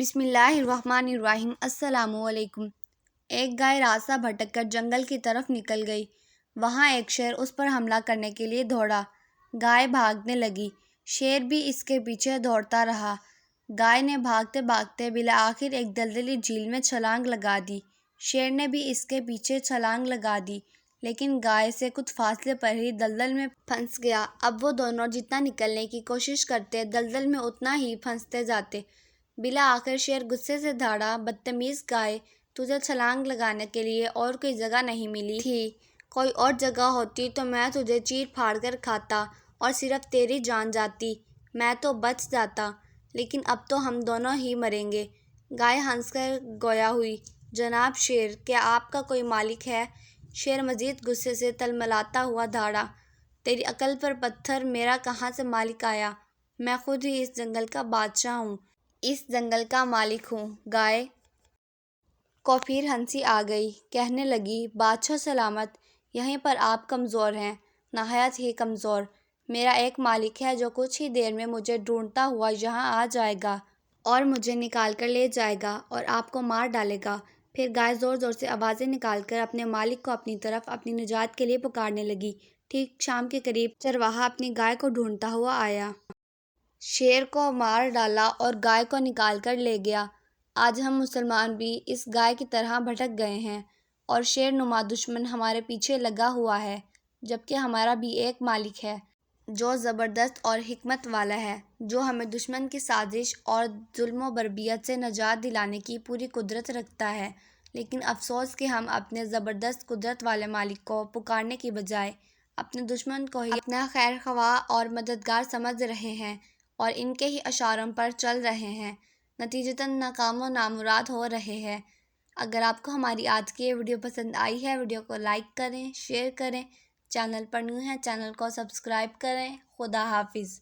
بسم اللہ الرحمن الرحیم۔ السلام علیکم۔ ایک گائے راستہ بھٹک کر جنگل کی طرف نکل گئی۔ وہاں ایک شیر اس پر حملہ کرنے کے لیے دوڑا۔ گائے بھاگنے لگی، شیر بھی اس کے پیچھے دوڑتا رہا۔ گائے نے بھاگتے بھاگتے بالآخر ایک دلدلی جھیل میں چھلانگ لگا دی۔ شیر نے بھی اس کے پیچھے چھلانگ لگا دی، لیکن گائے سے کچھ فاصلے پر ہی دلدل میں پھنس گیا۔ اب وہ دونوں جتنا نکلنے کی کوشش کرتے، دلدل میں اتنا ہی پھنستے جاتے۔ بالآخر شیر غصے سے دھاڑا، بدتمیز گائے، تجھے چھلانگ لگانے کے لیے اور کوئی جگہ نہیں ملی تھی؟ کوئی اور جگہ ہوتی تو میں تجھے چیر پھاڑ کر کھاتا اور صرف تیری جان جاتی، میں تو بچ جاتا، لیکن اب تو ہم دونوں ہی مریں گے۔ گائے ہنس کر گویا ہوئی، جناب شیر، کیا آپ کا کوئی مالک ہے؟ شیر مزید غصے سے تلملاتا ہوا دھاڑا، تیری عقل پر پتھر، میرا کہاں سے مالک آیا؟ میں خود ہی اس جنگل کا بادشاہ ہوں، اس جنگل کا مالک ہوں۔ گائے کو پھر ہنسی آ گئی، کہنے لگی، بادشاہ سلامت، یہیں پر آپ کمزور ہیں، نہایت ہی کمزور۔ میرا ایک مالک ہے جو کچھ ہی دیر میں مجھے ڈھونڈتا ہوا یہاں آ جائے گا اور مجھے نکال کر لے جائے گا اور آپ کو مار ڈالے گا۔ پھر گائے زور زور سے آوازیں نکال کر اپنے مالک کو اپنی طرف اپنی نجات کے لیے پکارنے لگی۔ ٹھیک شام کے قریب چرواہا اپنی گائے کو ڈھونڈتا ہوا آیا۔ شیر کو مار ڈالا اور گائے کو نکال کر لے گیا۔ آج ہم مسلمان بھی اس گائے کی طرح بھٹک گئے ہیں اور شیر نما دشمن ہمارے پیچھے لگا ہوا ہے، جبکہ ہمارا بھی ایک مالک ہے جو زبردست اور حکمت والا ہے، جو ہمیں دشمن کی سازش اور ظلم و بربریت سے نجات دلانے کی پوری قدرت رکھتا ہے۔ لیکن افسوس کہ ہم اپنے زبردست قدرت والے مالک کو پکارنے کی بجائے اپنے دشمن کو ہی اپنا خیر خواہ اور مددگار سمجھ رہے ہیں اور ان کے ہی اشاروں پر چل رہے ہیں، نتیجتاً ناکام و نامراد ہو رہے ہیں۔ اگر آپ کو ہماری آج کی یہ ویڈیو پسند آئی ہے، ویڈیو کو لائک کریں، شیئر کریں، چینل پر نیو ہیں چینل کو سبسکرائب کریں۔ خدا حافظ۔